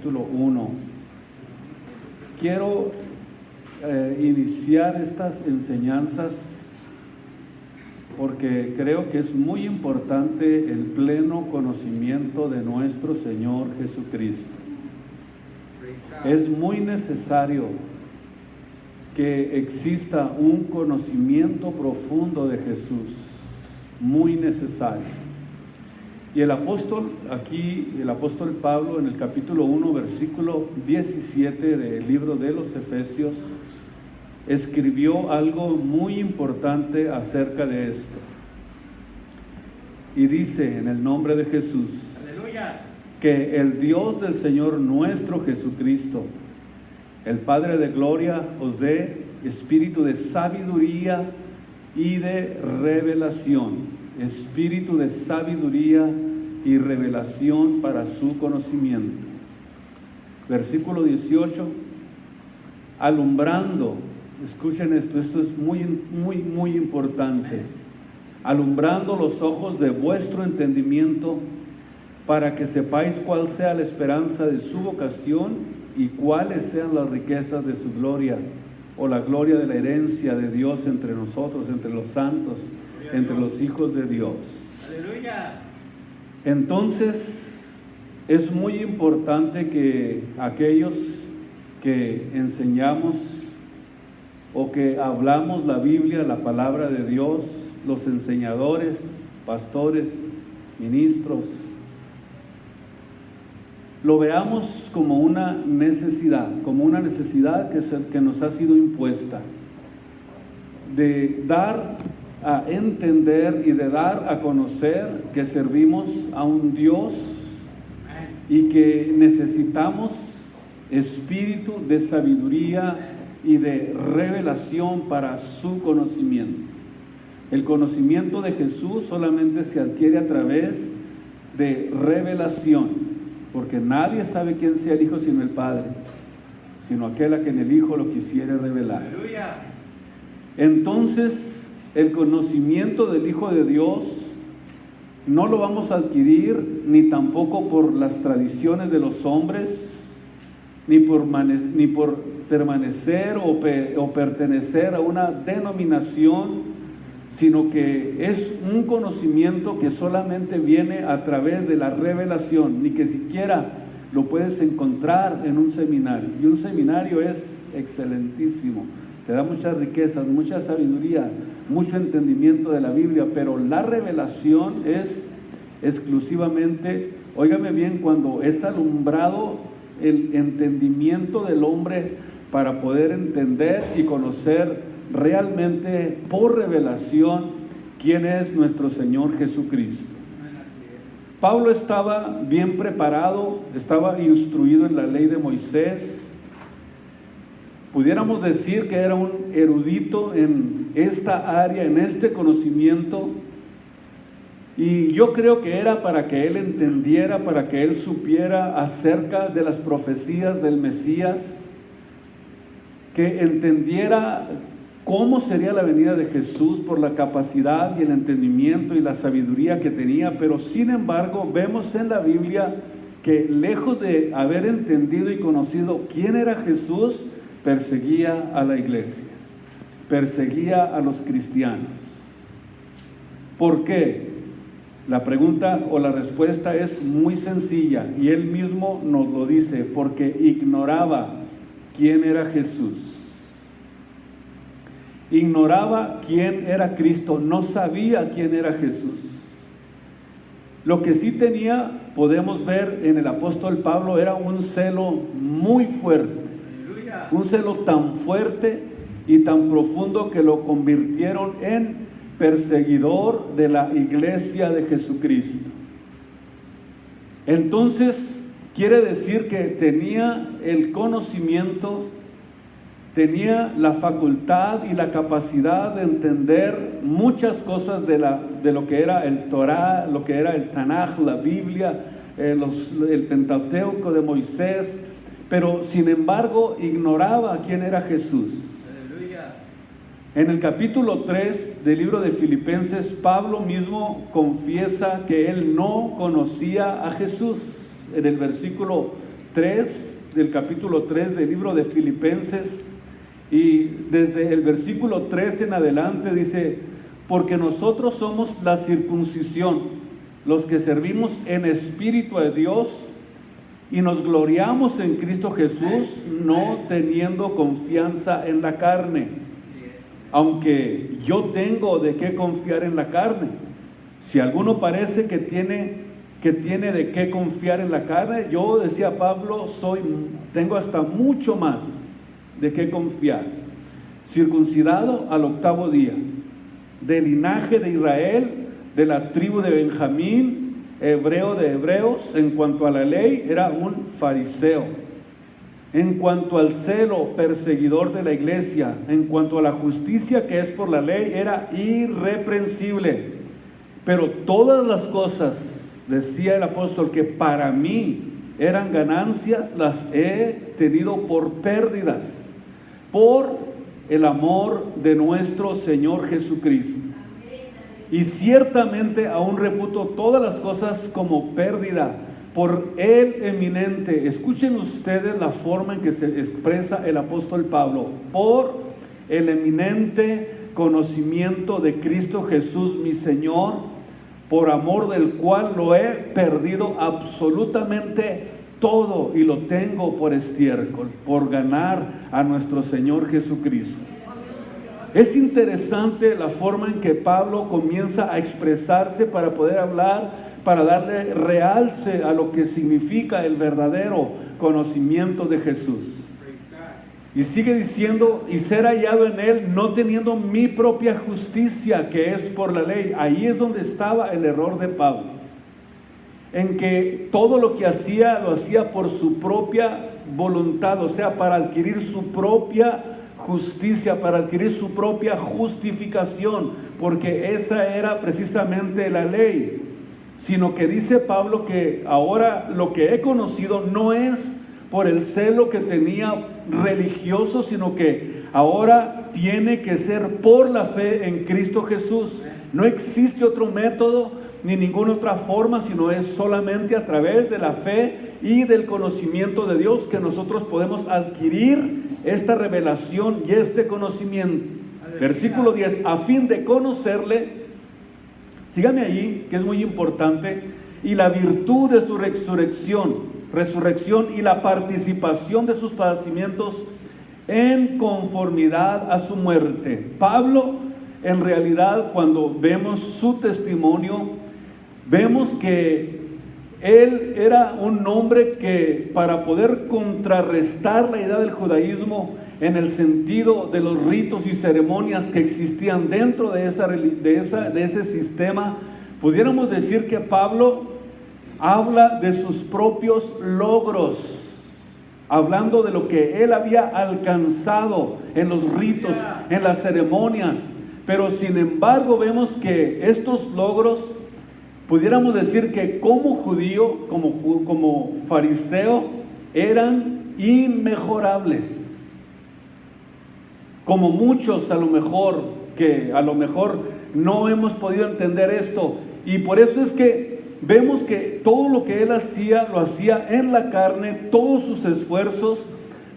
capítulo 1. Quiero iniciar estas enseñanzas porque creo que es muy importante el pleno conocimiento de nuestro Señor Jesucristo. Es muy necesario que exista un conocimiento profundo de Jesús, muy necesario. Y el apóstol Pablo, en el capítulo 1, versículo 17 del libro de los Efesios, escribió algo muy importante acerca de esto. Y dice, en el nombre de Jesús, ¡aleluya!, que el Dios del Señor nuestro Jesucristo, el Padre de gloria, os dé espíritu de sabiduría y de revelación. Espíritu de sabiduría y revelación para su conocimiento. Versículo 18, alumbrando, escuchen esto es muy importante, alumbrando los ojos de vuestro entendimiento, para que sepáis cuál sea la esperanza de su vocación y cuáles sean las riquezas de su gloria, o la gloria de la herencia de Dios entre nosotros, entre los santos, entre los hijos de Dios. ¡Aleluya! Entonces, es muy importante que aquellos que enseñamos o que hablamos la Biblia, la palabra de Dios, los enseñadores, pastores, ministros, lo veamos como una necesidad que nos ha sido impuesta, de dar a entender y de dar a conocer que servimos a un Dios y que necesitamos espíritu de sabiduría y de revelación para su conocimiento. El conocimiento de Jesús solamente se adquiere a través de revelación, porque nadie sabe quién sea el Hijo sino el Padre, sino aquel a quien el Hijo lo quisiere revelar. ¡Aleluya! Entonces, el conocimiento del Hijo de Dios no lo vamos a adquirir ni tampoco por las tradiciones de los hombres, ni por permanecer o pertenecer a una denominación, sino que es un conocimiento que solamente viene a través de la revelación, ni que siquiera lo puedes encontrar en un seminario. Y un seminario es excelentísimo, te da muchas riquezas, mucha sabiduría, mucho entendimiento de la Biblia, pero la revelación es exclusivamente, óigame bien, cuando es alumbrado el entendimiento del hombre para poder entender y conocer realmente por revelación quién es nuestro Señor Jesucristo. Pablo estaba bien preparado, estaba instruido en la ley de Moisés. Pudiéramos decir que era un erudito en esta área, en este conocimiento, y yo creo que era para que él entendiera, para que él supiera acerca de las profecías del Mesías, que entendiera cómo sería la venida de Jesús por la capacidad y el entendimiento y la sabiduría que tenía. Pero sin embargo vemos en la Biblia que lejos de haber entendido y conocido quién era Jesús, perseguía a la iglesia, perseguía a los cristianos. ¿Por qué? La pregunta o la respuesta es muy sencilla y él mismo nos lo dice: porque ignoraba quién era Jesús, ignoraba quién era Cristo, no sabía quién era Jesús. Lo que sí tenía, podemos ver en el apóstol Pablo, era un celo muy fuerte. Un celo tan fuerte y tan profundo que lo convirtieron en perseguidor de la iglesia de Jesucristo. Entonces, quiere decir que tenía el conocimiento, tenía la facultad y la capacidad de entender muchas cosas de lo que era el Torá, lo que era el Tanaj, la Biblia, el Pentateuco de Moisés, pero sin embargo ignoraba quién era Jesús. ¡Aleluya! En el capítulo 3 del libro de Filipenses, Pablo mismo confiesa que él no conocía a Jesús. En el versículo 3, del capítulo 3 del libro de Filipenses, y desde el versículo 3 en adelante dice: porque nosotros somos la circuncisión, los que servimos en espíritu a Dios y nos gloriamos en Cristo Jesús, no teniendo confianza en la carne, aunque yo tengo de qué confiar en la carne. Si alguno parece que tiene de qué confiar en la carne, yo, decía Pablo, tengo hasta mucho más de qué confiar. Circuncidado al 8º día, del linaje de Israel, de la tribu de Benjamín, hebreo de hebreos. En cuanto a la ley, era un fariseo. En cuanto al celo, perseguidor de la iglesia. En cuanto a la justicia que es por la ley, era irreprensible. Pero todas las cosas, decía el apóstol, que para mí eran ganancias, las he tenido por pérdidas, por el amor de nuestro Señor Jesucristo. Y ciertamente aún reputo todas las cosas como pérdida por el eminente, escuchen ustedes la forma en que se expresa el apóstol Pablo, por el eminente conocimiento de Cristo Jesús mi Señor, por amor del cual lo he perdido absolutamente todo y lo tengo por estiércol, por ganar a nuestro Señor Jesucristo. Es interesante la forma en que Pablo comienza a expresarse para poder hablar, para darle realce a lo que significa el verdadero conocimiento de Jesús. Y sigue diciendo: y ser hallado en él, no teniendo mi propia justicia, que es por la ley. Ahí es donde estaba el error de Pablo, en que todo lo que hacía, lo hacía por su propia voluntad, o sea, para adquirir su propia justicia, para adquirir su propia justificación, porque esa era precisamente la ley. Sino que dice Pablo que ahora lo que he conocido no es por el celo que tenía religioso, sino que ahora tiene que ser por la fe en Cristo Jesús. No existe otro método ni ninguna otra forma, sino es solamente a través de la fe y del conocimiento de Dios que nosotros podemos adquirir esta revelación y este conocimiento. Versículo 10: a fin de conocerle, sígame ahí, que es muy importante, y la virtud de su resurrección y la participación de sus padecimientos en conformidad a su muerte. Pablo, en realidad, cuando vemos su testimonio, vemos que él era un hombre que, para poder contrarrestar la idea del judaísmo en el sentido de los ritos y ceremonias que existían dentro de ese sistema, pudiéramos decir que Pablo habla de sus propios logros, hablando de lo que él había alcanzado en los ritos, en las ceremonias. Pero sin embargo vemos que estos logros, pudiéramos decir que como judío, como fariseo, eran inmejorables. Como muchos a lo mejor no hemos podido entender esto, y por eso es que vemos que todo lo que él hacía, lo hacía en la carne, todos sus esfuerzos,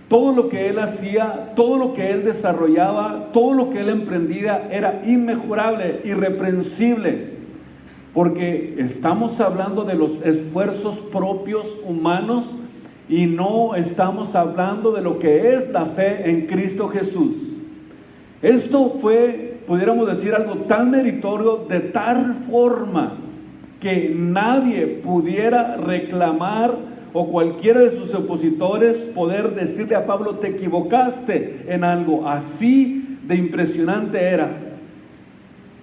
todo lo que él hacía, todo lo que él desarrollaba, todo lo que él emprendía era inmejorable, irreprensible, porque estamos hablando de los esfuerzos propios humanos y no estamos hablando de lo que es la fe en Cristo Jesús. Esto fue, pudiéramos decir, algo tan meritorio, de tal forma que nadie pudiera reclamar, o cualquiera de sus opositores poder decirle a Pablo: te equivocaste en algo. Así de impresionante era.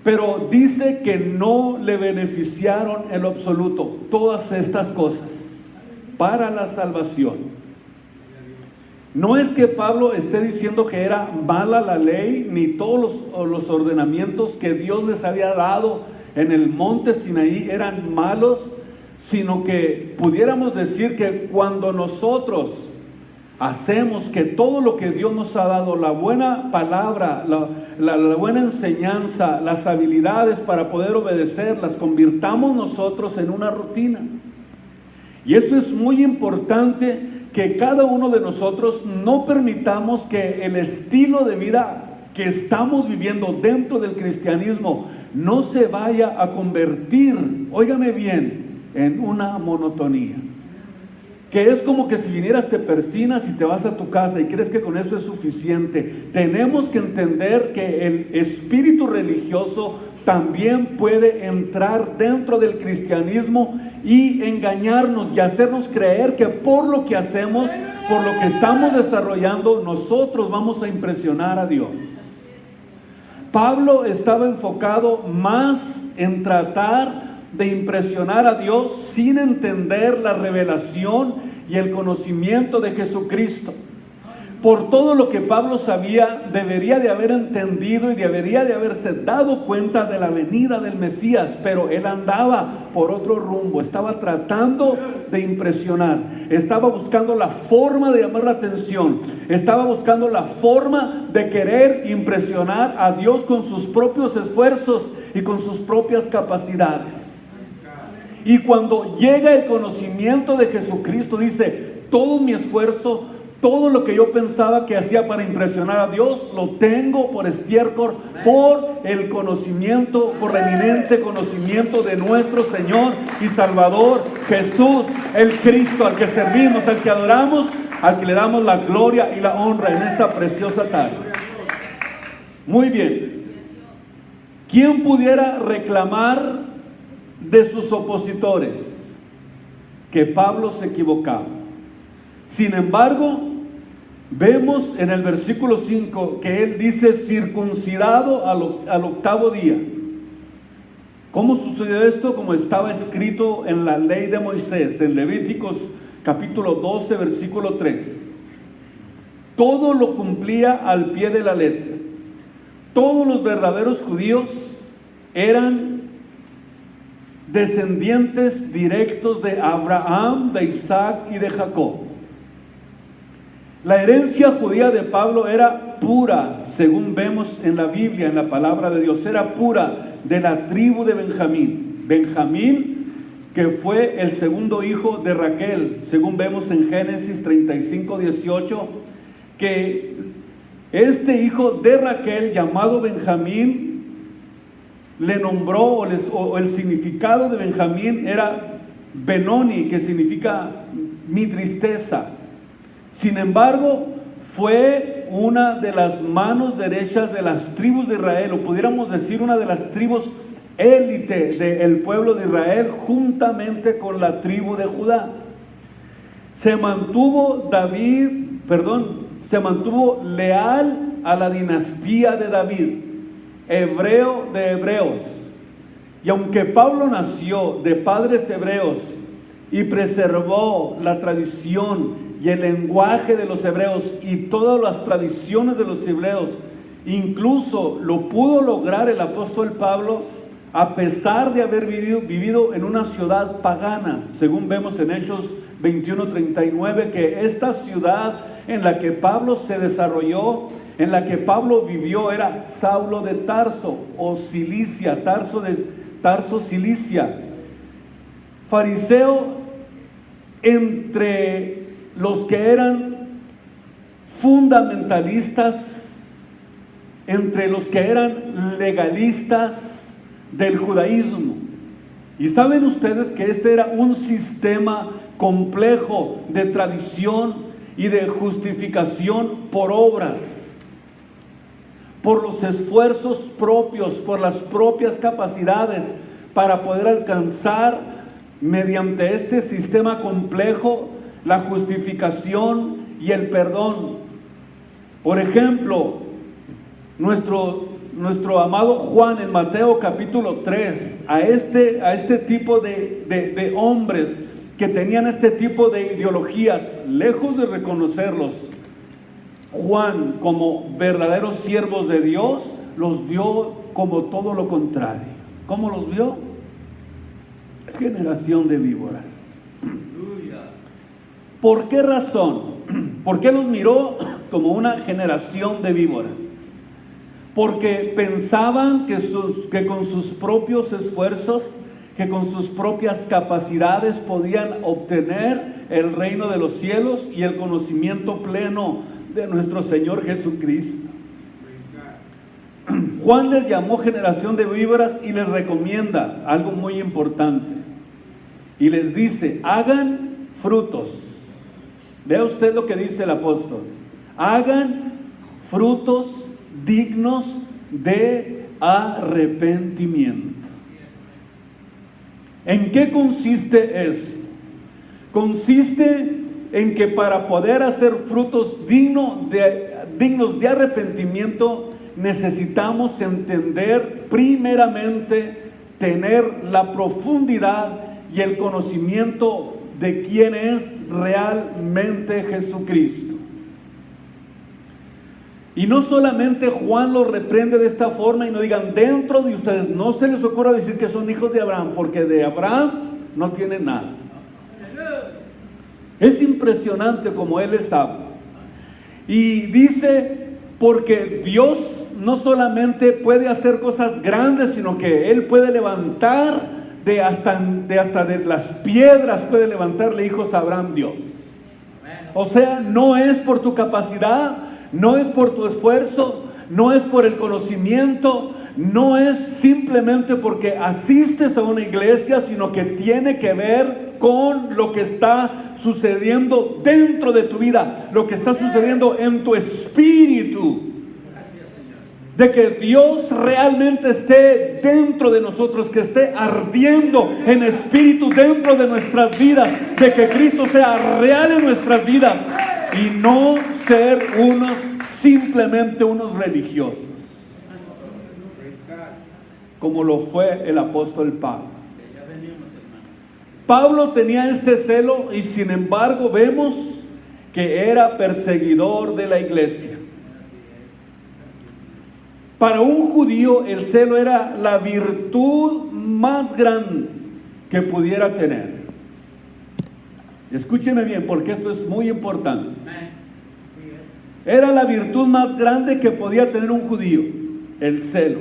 Pero dice que no le beneficiaron en lo absoluto todas estas cosas para la salvación. No es que Pablo esté diciendo que era mala la ley, ni todos los ordenamientos que Dios les había dado en el monte Sinaí eran malos, sino que pudiéramos decir que cuando nosotros hacemos que todo lo que Dios nos ha dado, la buena palabra, la buena enseñanza, las habilidades para poder obedecer, las convirtamos nosotros en una rutina. Y eso es muy importante, que cada uno de nosotros no permitamos que el estilo de vida que estamos viviendo dentro del cristianismo no se vaya a convertir, óigame bien, en una monotonía. Que es como que si vinieras, te persinas y te vas a tu casa y crees que con eso es suficiente. Tenemos que entender que el espíritu religioso también puede entrar dentro del cristianismo y engañarnos y hacernos creer que por lo que hacemos, por lo que estamos desarrollando, nosotros vamos a impresionar a Dios. Pablo estaba enfocado más en tratar de impresionar a Dios sin entender la revelación y el conocimiento de Jesucristo. Por todo lo que Pablo sabía, debería de haber entendido y debería de haberse dado cuenta de la venida del Mesías, pero él andaba por otro rumbo, estaba tratando de impresionar, estaba buscando la forma de llamar la atención, estaba buscando la forma de querer impresionar a Dios con sus propios esfuerzos y con sus propias capacidades. Y cuando llega el conocimiento de Jesucristo, dice, todo mi esfuerzo, todo lo que yo pensaba que hacía para impresionar a Dios, lo tengo por estiércol, por el conocimiento, por el eminente conocimiento de nuestro Señor y Salvador, Jesús, el Cristo, al que servimos, al que adoramos, al que le damos la gloria y la honra en esta preciosa tarde. Muy bien. ¿Quién pudiera reclamar de sus opositores que Pablo se equivocaba? Sin embargo, vemos en el versículo 5 que él dice circuncidado al octavo día. ¿Cómo sucedió esto? Como estaba escrito en la ley de Moisés, en Levíticos capítulo 12, versículo 3. Todo lo cumplía al pie de la letra. Todos los verdaderos judíos eran descendientes directos de Abraham, de Isaac y de Jacob. La herencia judía de Pablo era pura, según vemos en la Biblia, en la palabra de Dios, era pura, de la tribu de Benjamín. Benjamín, que fue el segundo hijo de Raquel, según vemos en Génesis 35, 18, que este hijo de Raquel, llamado Benjamín, le nombró, o el significado de Benjamín era Benoni, que significa mi tristeza. Sin embargo, fue una de las manos derechas de las tribus de Israel, o pudiéramos decir una de las tribus élite del pueblo de Israel, juntamente con la tribu de Judá. Se mantuvo leal a la dinastía de David, hebreo de hebreos. Y aunque Pablo nació de padres hebreos y preservó la tradición y el lenguaje de los hebreos y todas las tradiciones de los hebreos, incluso lo pudo lograr el apóstol Pablo a pesar de haber vivido en una ciudad pagana, según vemos en Hechos 21:39, que esta ciudad en la que Pablo se desarrolló, en la que Pablo vivió, era Saulo de Tarso, o Cilicia, Tarso Cilicia, fariseo entre los que eran fundamentalistas, entre los que eran legalistas del judaísmo. Y saben ustedes que este era un sistema complejo de tradición y de justificación por obras, por los esfuerzos propios, por las propias capacidades, para poder alcanzar mediante este sistema complejo la justificación y el perdón. Por ejemplo, nuestro amado Juan en Mateo capítulo 3, a este tipo de hombres que tenían este tipo de ideologías, lejos de reconocerlos, Juan como verdaderos siervos de Dios, los vio como todo lo contrario. ¿Cómo los vio? Generación de víboras. ¿Por qué razón? ¿Por qué los miró como una generación de víboras? Porque pensaban que con sus propios esfuerzos, que con sus propias capacidades podían obtener el reino de los cielos y el conocimiento pleno de nuestro Señor Jesucristo. Juan les llamó generación de víboras y les recomienda algo muy importante. Y les dice, hagan frutos. Vea usted lo que dice el apóstol. Hagan frutos dignos de arrepentimiento. ¿En qué consiste esto? Consiste en que para poder hacer frutos dignos de arrepentimiento, necesitamos entender primeramente, tener la profundidad y el conocimiento de quién es realmente Jesucristo. Y no solamente Juan los reprende de esta forma y no digan, dentro de ustedes no se les ocurra decir que son hijos de Abraham, porque de Abraham no tienen nada. Es impresionante como él les habla. Y dice, porque Dios no solamente puede hacer cosas grandes, sino que Él puede levantar hasta de las piedras, puede levantarle hijos a Abraham Dios. O sea, no es por tu capacidad, no es por tu esfuerzo, no es por el conocimiento, no es simplemente porque asistes a una iglesia, sino que tiene que ver con lo que está sucediendo dentro de tu vida, lo que está sucediendo en tu espíritu. De que Dios realmente esté dentro de nosotros, que esté ardiendo en espíritu dentro de nuestras vidas, de que Cristo sea real en nuestras vidas y no ser simplemente unos religiosos, como lo fue el apóstol Pablo. Pablo tenía este celo y sin embargo vemos que era perseguidor de la iglesia. Para un judío el celo era la virtud más grande que pudiera tener. Escúcheme bien, porque esto es muy importante. Era la virtud más grande que podía tener un judío, el celo.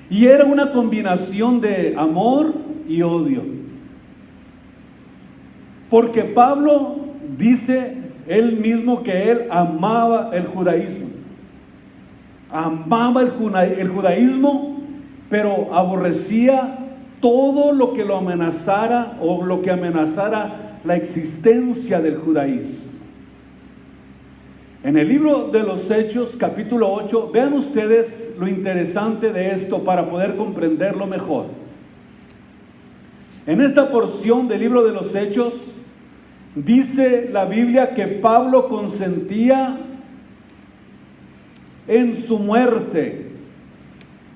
Y era una combinación de amor y odio. Porque Pablo dice él mismo que él amaba el judaísmo. Amaba el judaísmo, pero aborrecía todo lo que lo amenazara o lo que amenazara la existencia del judaísmo. En el libro de los Hechos, capítulo 8, vean ustedes lo interesante de esto para poder comprenderlo mejor. En esta porción del libro de los Hechos, dice la Biblia que Pablo consentía en su muerte.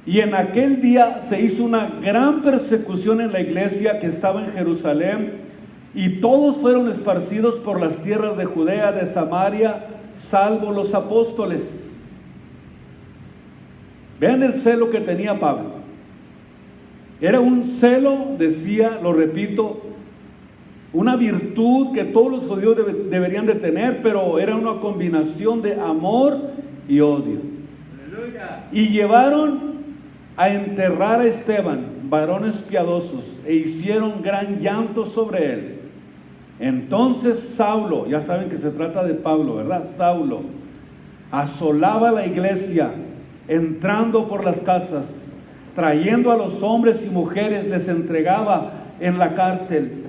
Y en aquel día se hizo una gran persecución en la iglesia que estaba en Jerusalén, y todos fueron esparcidos por las tierras de Judea, de Samaria, salvo los apóstoles. Vean el celo que tenía Pablo. Era un celo, decía, lo repito, una virtud que todos los judíos deberían de tener, pero era una combinación de amor y odio. ¡Aleluya! Y llevaron a enterrar a Esteban, varones piadosos, e hicieron gran llanto sobre él. Entonces Saulo, ya saben que se trata de Pablo, ¿verdad? Saulo asolaba la iglesia, entrando por las casas, trayendo a los hombres y mujeres, les entregaba en la cárcel.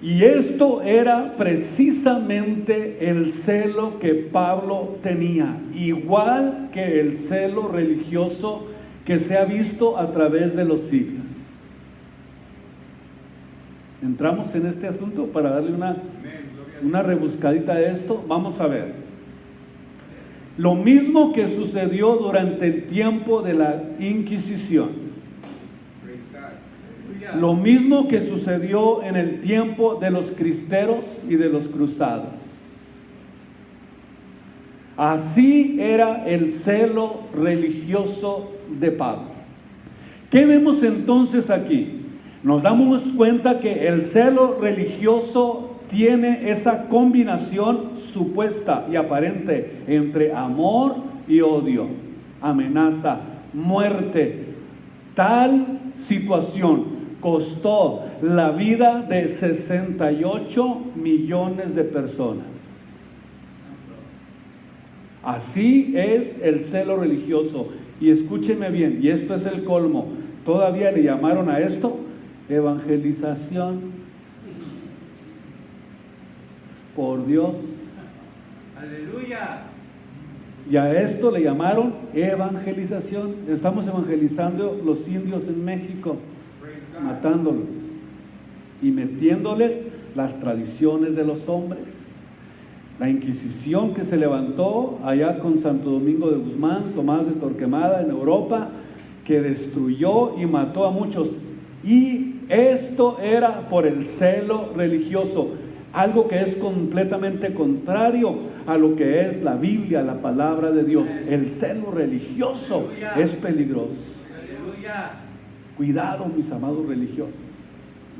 Y esto era precisamente el celo que Pablo tenía, igual que el celo religioso que se ha visto a través de los siglos. Entramos en este asunto para darle una rebuscadita a esto. Vamos a ver. Lo mismo que sucedió durante el tiempo de la Inquisición. Lo mismo que sucedió en el tiempo de los cristeros y de los cruzados. Así era el celo religioso de Pablo. ¿Qué vemos entonces aquí? Nos damos cuenta que el celo religioso tiene esa combinación supuesta y aparente entre amor y odio, amenaza, muerte. Tal situación costó la vida de 68 millones de personas. Así es el celo religioso. Y escúcheme bien, y esto es el colmo, todavía le llamaron a esto evangelización. Por Dios. Aleluya. Y a esto le llamaron evangelización. Estamos evangelizando los indios en México, matándolos y metiéndoles las tradiciones de los hombres. La Inquisición que se levantó allá con Santo Domingo de Guzmán, Tomás de Torquemada en Europa, que destruyó y mató a muchos. Y esto era por el celo religioso, algo que es completamente contrario a lo que es la Biblia, la palabra de Dios. El celo religioso es peligroso. Cuidado, mis amados religiosos,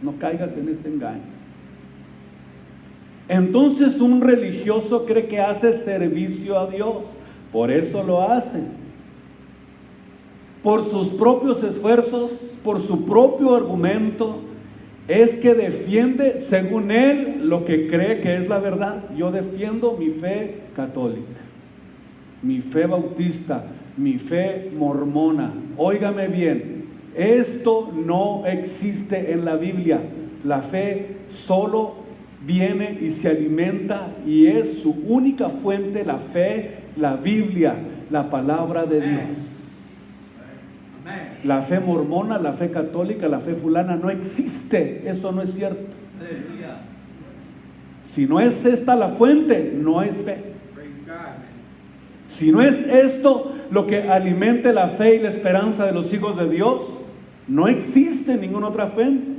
no caigas en ese engaño. Entonces un religioso cree que hace servicio a Dios, por eso lo hace. Por sus propios esfuerzos, por su propio argumento, es que defiende según él lo que cree que es la verdad. Yo defiendo mi fe católica, mi fe bautista, mi fe mormona. Óigame bien, esto no existe en la Biblia. La fe solo viene y se alimenta y es su única fuente, la fe, la Biblia, la palabra de Dios. La fe mormona, la fe católica, la fe fulana no existe. Eso no es cierto. Si no es esta la fuente, no es fe. Si no es esto lo que alimente la fe y la esperanza de los hijos de Dios, no existe ninguna otra fuente.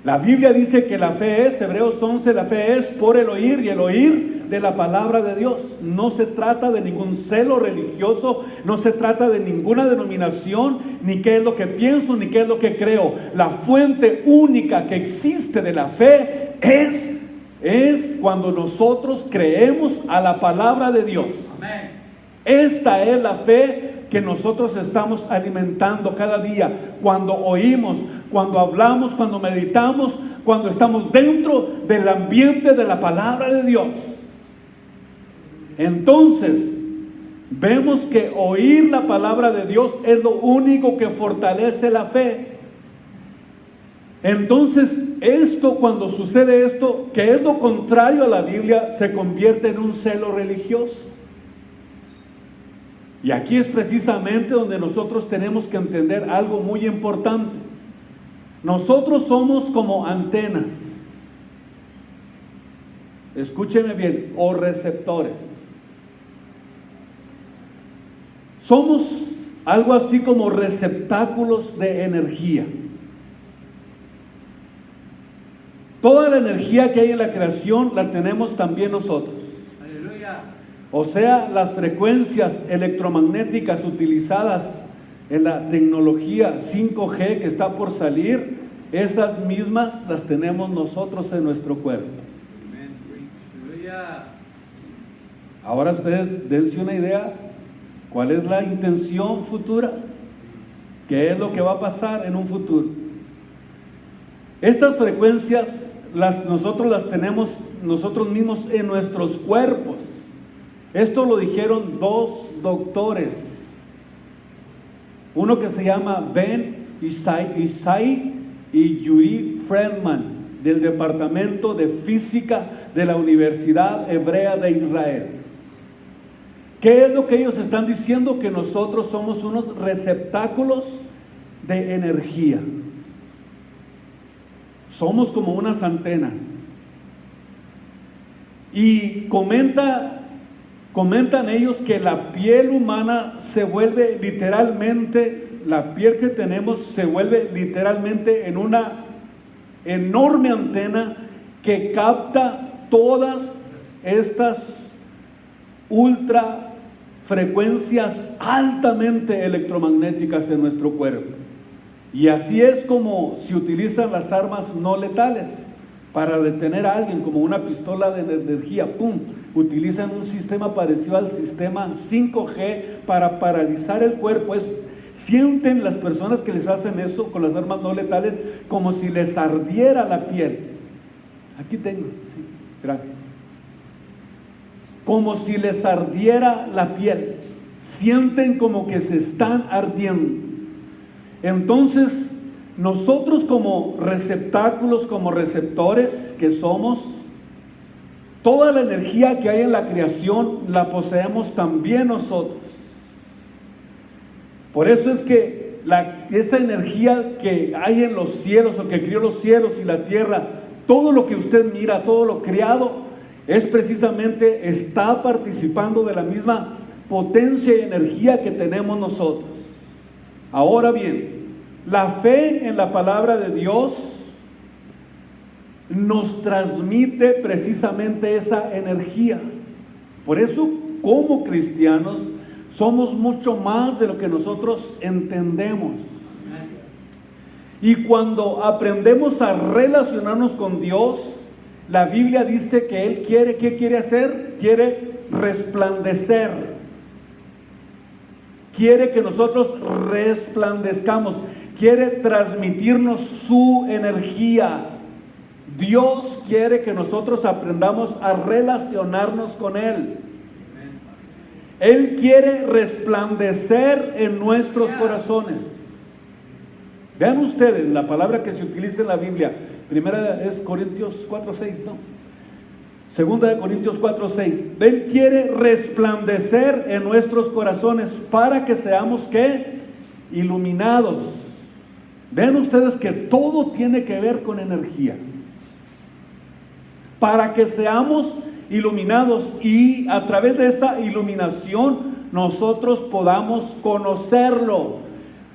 La Biblia dice que la fe es, Hebreos 11, la fe es por el oír, y el oír de la palabra de Dios. No se trata de ningún celo religioso, no se trata de ninguna denominación, ni qué es lo que pienso, ni qué es lo que creo. La fuente única que existe de la fe es cuando nosotros creemos a la palabra de Dios. Amén. Esta es la fe que nosotros estamos alimentando cada día, cuando oímos, cuando hablamos, cuando meditamos, cuando estamos dentro del ambiente de la palabra de Dios. Entonces, vemos que oír la palabra de Dios es lo único que fortalece la fe. Entonces, cuando sucede esto, que es lo contrario a la Biblia, se convierte en un celo religioso. Y aquí es precisamente donde nosotros tenemos que entender algo muy importante. Nosotros somos como antenas, escúcheme bien, o receptores. Somos algo así como receptáculos de energía. Toda la energía que hay en la creación la tenemos también nosotros. Aleluya. O sea, las frecuencias electromagnéticas utilizadas en la tecnología 5G que está por salir, esas mismas las tenemos nosotros en nuestro cuerpo. Ahora ustedes dense una idea, ¿cuál es la intención futura? ¿Qué es lo que va a pasar en un futuro? Estas frecuencias nosotros las tenemos nosotros mismos en nuestros cuerpos. Esto lo dijeron dos doctores, uno que se llama Ben Isai y Yuri Friedman, del Departamento de Física de la Universidad Hebrea de Israel. ¿Qué es lo que ellos están diciendo? Que nosotros somos unos receptáculos de energía. Somos como unas antenas. Y comentan ellos que la piel humana se vuelve literalmente, la piel que tenemos se vuelve literalmente en una enorme antena que capta todas estas ultra frecuencias altamente electromagnéticas en nuestro cuerpo. Y así es como se utilizan las armas no letales para detener a alguien, como una pistola de energía, ¡pum! Utilizan un sistema parecido al sistema 5G para paralizar el cuerpo. Sienten las personas que les hacen eso con las armas no letales como si les ardiera la piel. Aquí tengo, sí, gracias. Como si les ardiera la piel. Sienten como que se están ardiendo. Entonces, nosotros como receptáculos, como receptores que somos, toda la energía que hay en la creación la poseemos también nosotros. Por eso es que esa energía que hay en los cielos, o que crió los cielos y la tierra, todo lo que usted mira, todo lo creado, es precisamente, está participando de la misma potencia y energía que tenemos nosotros. Ahora bien, la fe en la palabra de Dios nos transmite precisamente esa energía. Por eso, como cristianos, somos mucho más de lo que nosotros entendemos. Y cuando aprendemos a relacionarnos con Dios, la Biblia dice que Él quiere, ¿qué quiere hacer? Quiere resplandecer. Quiere que nosotros resplandezcamos. Quiere transmitirnos su energía. Dios quiere que nosotros aprendamos a relacionarnos con Él. Él quiere resplandecer en nuestros corazones. Vean ustedes la palabra que se utiliza en la Biblia. Primera es Corintios 4:6, ¿no? Segunda de Corintios 4:6. Él quiere resplandecer en nuestros corazones para que seamos, ¿qué? Iluminados. Vean ustedes que todo tiene que ver con energía. Para que seamos iluminados y a través de esa iluminación nosotros podamos conocerlo.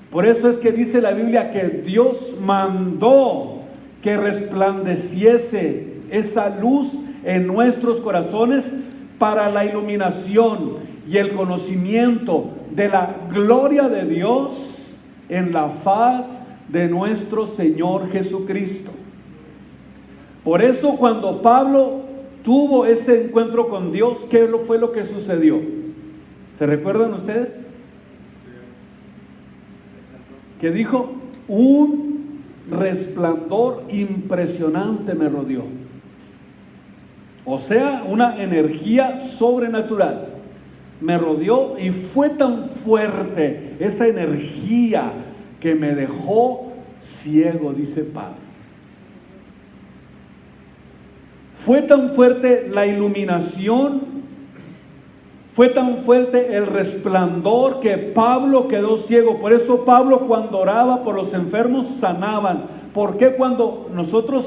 Por eso es que dice la Biblia que Dios mandó que resplandeciese esa luz en nuestros corazones para la iluminación y el conocimiento de la gloria de Dios en la faz de nuestro Señor Jesucristo. Por eso cuando Pablo tuvo ese encuentro con Dios, ¿qué fue lo que sucedió? ¿Se recuerdan ustedes? Que dijo, un resplandor impresionante me rodeó. O sea, una energía sobrenatural me rodeó y fue tan fuerte esa energía que me dejó ciego, dice Pablo. Fue tan fuerte la iluminación, fue tan fuerte el resplandor que Pablo quedó ciego. Por eso Pablo, cuando oraba por los enfermos, sanaban. ¿Por qué cuando nosotros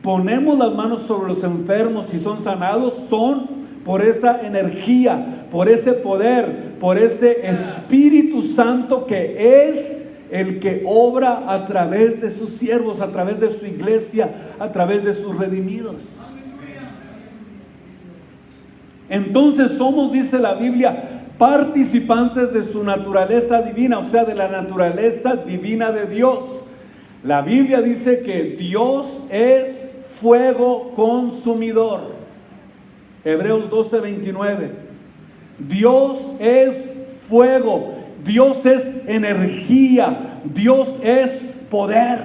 ponemos las manos sobre los enfermos y son sanados? Son por esa energía, por ese poder, por ese Espíritu Santo que es el que obra a través de sus siervos, a través de su iglesia, a través de sus redimidos. Entonces somos, dice la Biblia, participantes de su naturaleza divina, o sea, de la naturaleza divina de Dios. La Biblia dice que Dios es fuego consumidor. Hebreos 12:29. Dios es fuego, Dios es energía, Dios es poder.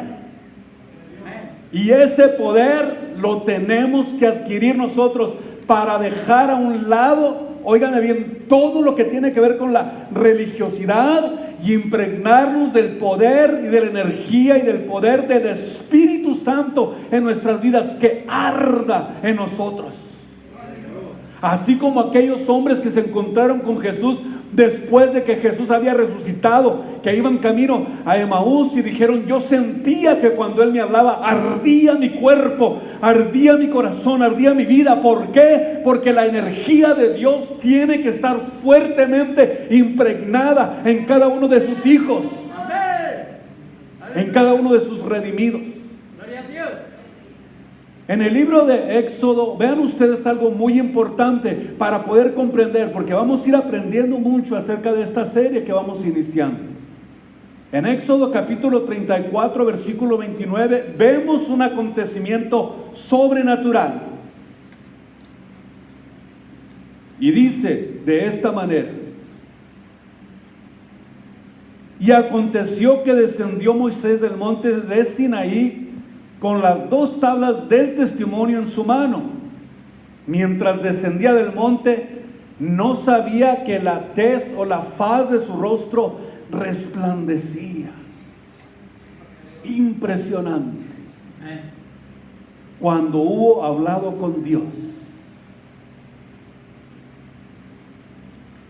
Y ese poder lo tenemos que adquirir nosotros para dejar a un lado, óigame bien, todo lo que tiene que ver con la religiosidad y impregnarnos del poder y de la energía y del poder del Espíritu Santo en nuestras vidas, que arda en nosotros. Así como aquellos hombres que se encontraron con Jesús después de que Jesús había resucitado, que iban camino a Emaús y dijeron, yo sentía que cuando Él me hablaba ardía mi cuerpo, ardía mi corazón, ardía mi vida. ¿Por qué? Porque la energía de Dios tiene que estar fuertemente impregnada en cada uno de sus hijos, en cada uno de sus redimidos. Gloria a Dios. En el libro de Éxodo, vean ustedes algo muy importante para poder comprender, porque vamos a ir aprendiendo mucho acerca de esta serie que vamos iniciando. En Éxodo capítulo 34, versículo 29, vemos un acontecimiento sobrenatural. Y dice de esta manera: Y aconteció que descendió Moisés del monte de Sinaí con las 2 tablas del testimonio en su mano. Mientras descendía del monte, no sabía que la tez o la faz de su rostro resplandecía. Impresionante. Cuando hubo hablado con Dios.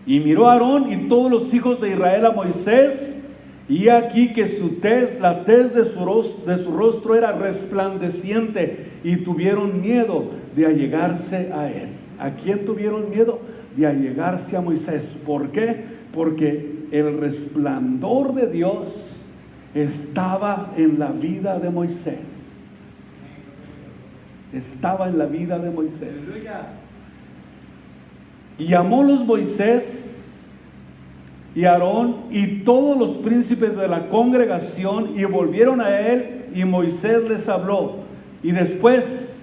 Y miró a Aarón y todos los hijos de Israel a Moisés, y aquí que su tez, la tez de su rostro era resplandeciente, y tuvieron miedo de allegarse a él. ¿A quién tuvieron miedo? De allegarse a Moisés. ¿Por qué? Porque el resplandor de Dios estaba en la vida de Moisés. Estaba en la vida de Moisés. Y llamólos Moisés y Aarón y todos los príncipes de la congregación, y volvieron a él, y Moisés les habló. Y después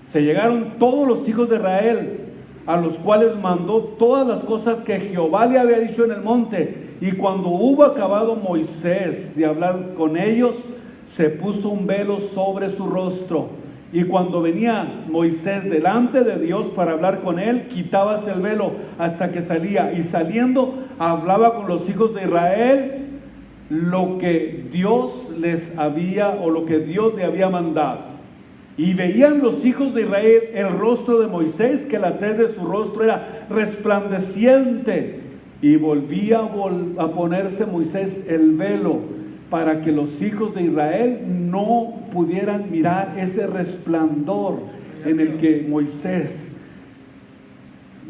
se llegaron todos los hijos de Israel, a los cuales mandó todas las cosas que Jehová le había dicho en el monte. Y cuando hubo acabado Moisés de hablar con ellos, se puso un velo sobre su rostro. Y cuando venía Moisés delante de Dios para hablar con él, quitábase el velo hasta que salía. Y saliendo, hablaba con los hijos de Israel lo que Dios les había, o lo que Dios le había mandado. Y veían los hijos de Israel el rostro de Moisés, que la tez de su rostro era resplandeciente. Y volvía a ponerse Moisés el velo, para que los hijos de Israel no pudieran mirar ese resplandor en el que Moisés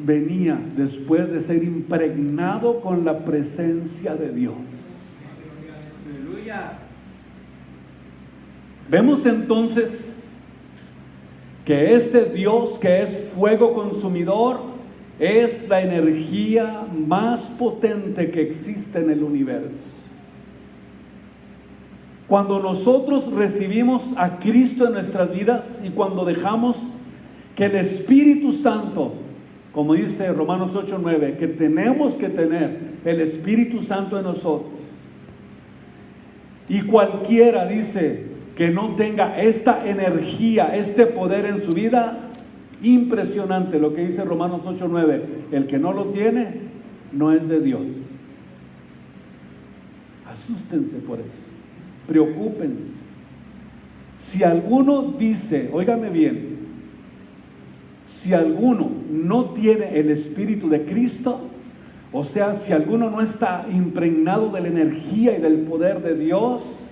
venía después de ser impregnado con la presencia de Dios. Aleluya. Vemos entonces que este Dios, que es fuego consumidor, es la energía más potente que existe en el universo. Cuando nosotros recibimos a Cristo en nuestras vidas, y cuando dejamos que el Espíritu Santo, como dice Romanos 8:9, que tenemos que tener el Espíritu Santo en nosotros, y cualquiera dice que no tenga esta energía, este poder en su vida, impresionante lo que dice Romanos 8:9, el que no lo tiene no es de Dios. Asústense por eso. Preocúpense. Si alguno dice, óigame bien, si alguno no tiene el Espíritu de Cristo, o sea, si alguno no está impregnado de la energía y del poder de Dios,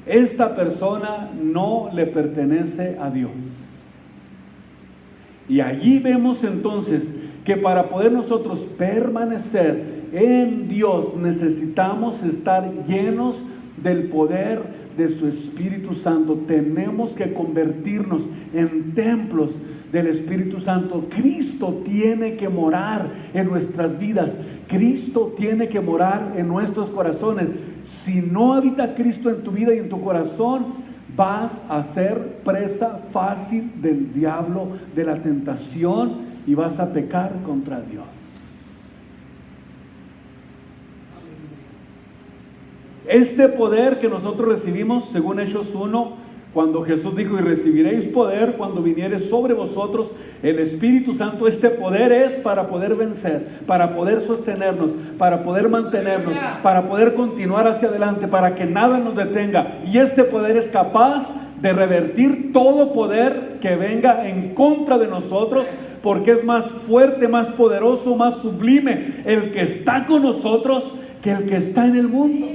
esta persona no le pertenece a Dios. Y allí vemos entonces que para poder nosotros permanecer en Dios necesitamos estar llenos del poder de su Espíritu Santo. Tenemos que convertirnos en templos del Espíritu Santo. Cristo tiene que morar en nuestras vidas. Cristo tiene que morar en nuestros corazones. Si no habita Cristo en tu vida y en tu corazón, vas a ser presa fácil del diablo, de la tentación, y vas a pecar contra Dios. Este poder que nosotros recibimos, según Hechos 1, cuando Jesús dijo: y recibiréis poder cuando viniere sobre vosotros el Espíritu Santo. Este poder es para poder vencer, para poder sostenernos, para poder mantenernos, para poder continuar hacia adelante, para que nada nos detenga. Y este poder es capaz de revertir todo poder que venga en contra de nosotros, porque es más fuerte, más poderoso, más sublime el que está con nosotros que el que está en el mundo.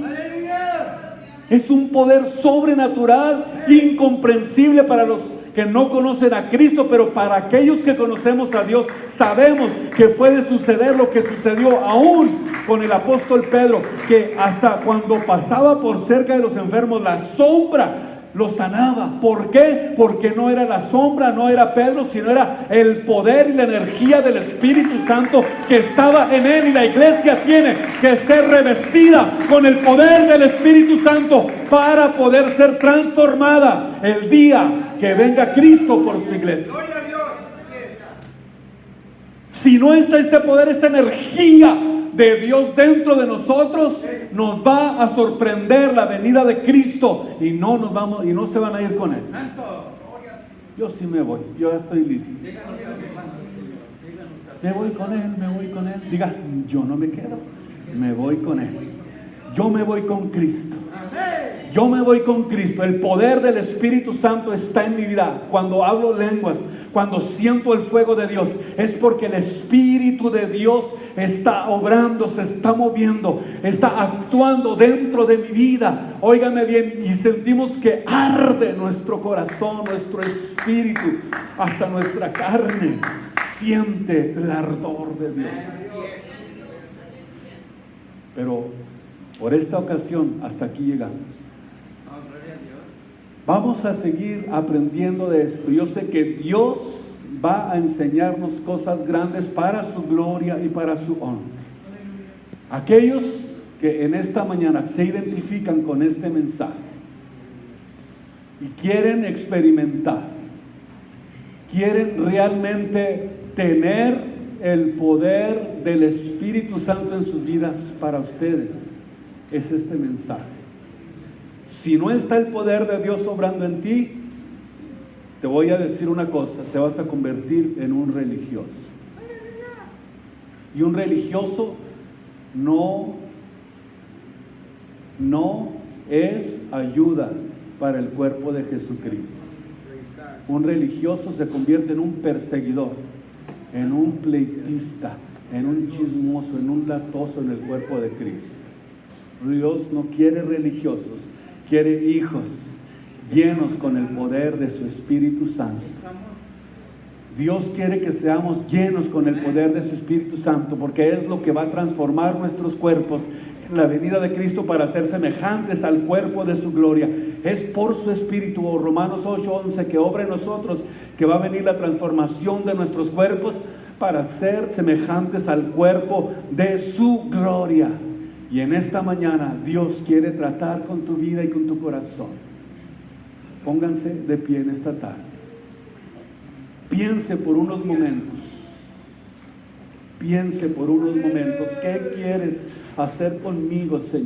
Es un poder sobrenatural, incomprensible para los que no conocen a Cristo, pero para aquellos que conocemos a Dios, sabemos que puede suceder lo que sucedió aún con el apóstol Pedro, que hasta cuando pasaba por cerca de los enfermos, la sombra lo sanaba. ¿Por qué? Porque no era la sombra, no era Pedro, sino era el poder y la energía del Espíritu Santo que estaba en él. Y la iglesia tiene que ser revestida con el poder del Espíritu Santo para poder ser transformada el día que venga Cristo por su iglesia. Si no está este poder, esta energía de Dios dentro de nosotros, nos va a sorprender la venida de Cristo y no se van a ir con Él. Yo sí me voy, yo ya estoy listo. Me voy con Él. Diga, yo no me quedo, me voy con Él. Yo me voy con Cristo. Yo me voy con Cristo. El poder del Espíritu Santo está en mi vida. Cuando hablo lenguas, cuando siento el fuego de Dios, es porque el Espíritu de Dios está obrando, se está moviendo, está actuando dentro de mi vida. Óigame bien, y sentimos que arde nuestro corazón, nuestro espíritu, hasta nuestra carne siente el ardor de Dios. Pero por esta ocasión hasta aquí llegamos. Vamos a seguir aprendiendo de esto. Yo sé que Dios va a enseñarnos cosas grandes para su gloria y para su honra. Aquellos que en esta mañana se identifican con este mensaje y quieren experimentar, quieren realmente tener el poder del Espíritu Santo en sus vidas para ustedes, es este mensaje. Si no está el poder de Dios obrando en ti, te voy a decir una cosa, te vas a convertir en un religioso. Y un religioso no es ayuda para el cuerpo de Jesucristo. Un religioso se convierte en un perseguidor, en un pleitista, en un chismoso, en un latoso en el cuerpo de Cristo. Dios no quiere religiosos, quiere hijos llenos con el poder de su Espíritu Santo. Dios quiere que seamos llenos con el poder de su Espíritu Santo, porque es lo que va a transformar nuestros cuerpos en la venida de Cristo para ser semejantes al cuerpo de su gloria. Es por su Espíritu, o Romanos 8:11, que obra en nosotros, que va a venir la transformación de nuestros cuerpos para ser semejantes al cuerpo de su gloria. Y en esta mañana Dios quiere tratar con tu vida y con tu corazón. Pónganse de pie en esta tarde. Piense por unos momentos. Piense por unos momentos. ¿Qué quieres hacer conmigo, Señor?